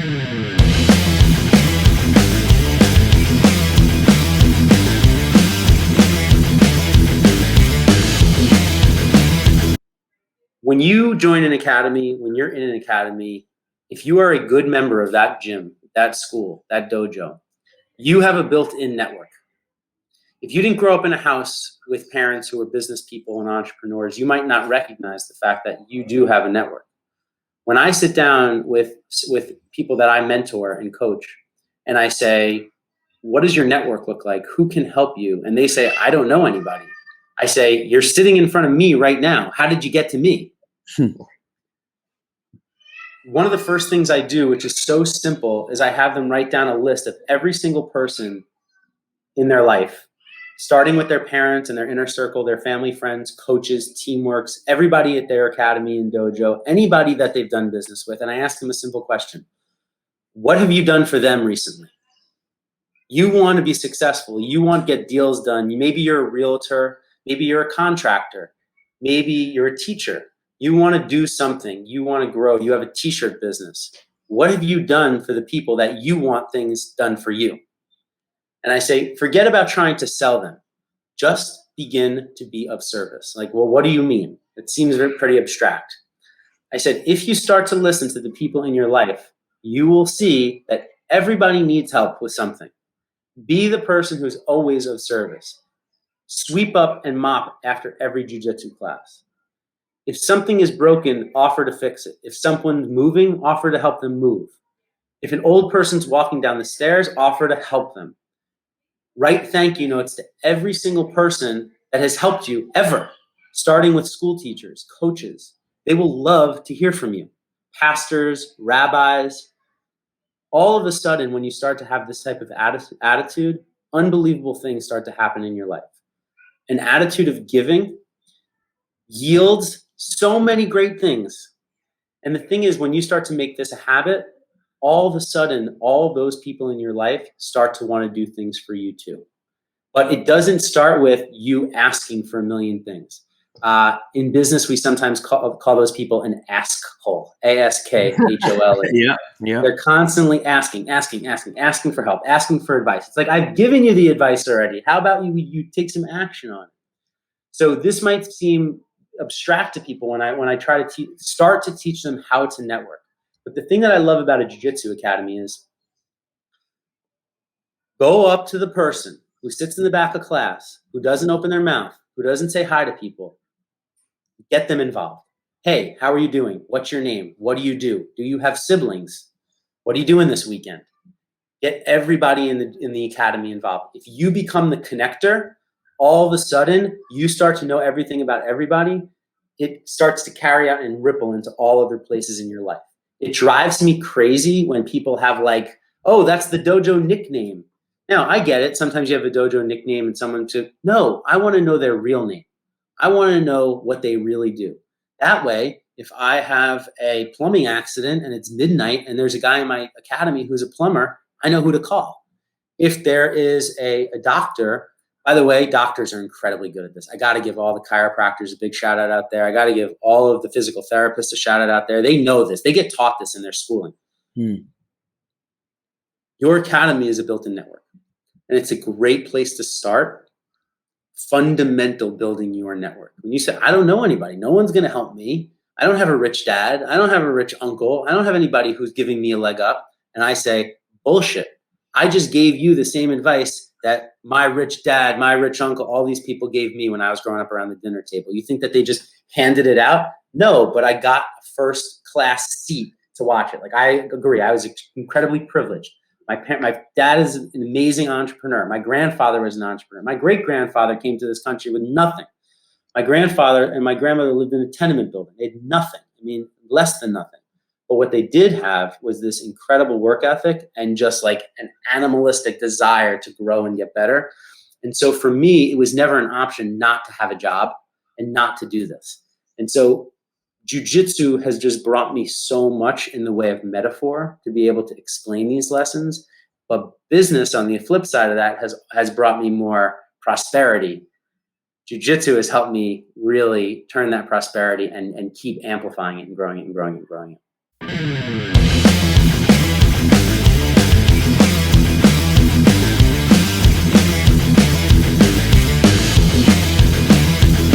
When you join an academy, when you're in an academy, if you are a good member of that gym, that school, that dojo, you have a built-in network. If you didn't grow up in a house with parents who are business people and entrepreneurs, you might not recognize the fact that you do have a network. When I sit down with people that I mentor and coach, and I say, what does your network look like? Who can help you? And they say, I don't know anybody. I say, you're sitting in front of me right now. How did you get to me? One of the first things I do, which is so simple, is I have them write down a list of every single person in their life, starting with their parents and their inner circle, their family, friends, coaches, teamworks, everybody at their academy and dojo, anybody that they've done business with. And I ask them a simple question. What have you done for them recently? You want to be successful. You want to get deals done. Maybe you're a realtor. Maybe you're a contractor. Maybe you're a teacher. You want to do something. You want to grow. You have a t-shirt business. What have you done for the people that you want things done for you? And I say, forget about trying to sell them. Just begin to be of service. Like, well, what do you mean? It seems pretty abstract. I said, if you start to listen to the people in your life, you will see that everybody needs help with something. Be the person who's always of service. Sweep up and mop after every jiu-jitsu class. If something is broken, offer to fix it. If someone's moving, offer to help them move. If an old person's walking down the stairs, offer to help them. Write thank you notes to every single person that has helped you ever, starting with school teachers, coaches. They will love to hear from you. Pastors, rabbis. All of a sudden, when you start to have this type of attitude, unbelievable things start to happen in your life. An attitude of giving yields so many great things. And the thing is, when you start to make this a habit, all of a sudden, all those people in your life start to want to do things for you too. But it doesn't start with you asking for a million things. In business, we sometimes call those people an ask hole, ASKHOL. Yeah. They're constantly asking for help, asking for advice. It's like, I've given you the advice already. How about you take some action on it? So this might seem abstract to people when I try to start to teach them how to network. But the thing that I love about a jiu-jitsu academy is go up to the person who sits in the back of class, who doesn't open their mouth, who doesn't say hi to people. Get them involved. Hey, how are you doing? What's your name? What do you do? Do you have siblings? What are you doing this weekend? Get everybody in the academy involved. If you become the connector, all of a sudden you start to know everything about everybody. It starts to carry out and ripple into all other places in your life. It drives me crazy when people have like, oh, that's the dojo nickname. Now, I get it. Sometimes you have a dojo nickname and someone to, no, I want to know their real name. I want to know what they really do. That way, if I have a plumbing accident and it's midnight and there's a guy in my academy who's a plumber, I know who to call. If there is a doctor, by the way, doctors are incredibly good at this. I got to give all the chiropractors a big shout out there. I got to give all of the physical therapists a shout out there. They know this. They get taught this in their schooling. Your academy is a built-in network, and it's a great place to start. Fundamental building your network. When you say, I don't know anybody, no one's going to help me. I don't have a rich dad. I don't have a rich uncle. I don't have anybody who's giving me a leg up. And I say, bullshit. I just gave you the same advice that my rich dad, my rich uncle, all these people gave me when I was growing up around the dinner table. You think that they just handed it out? No, but I got a first class seat to watch it. Like, I agree. I was incredibly privileged. My dad is an amazing entrepreneur. My grandfather was an entrepreneur. My great-grandfather came to this country with nothing. My grandfather and my grandmother lived in a tenement building. They had nothing. I mean, less than nothing. But what they did have was this incredible work ethic and just like an animalistic desire to grow and get better. And so for me, it was never an option not to have a job and not to do this. And so jiu-jitsu has just brought me so much in the way of metaphor to be able to explain these lessons. But business, on the flip side of that, has brought me more prosperity. Jiu-jitsu has helped me really turn that prosperity and keep amplifying it and growing it and growing it and growing it.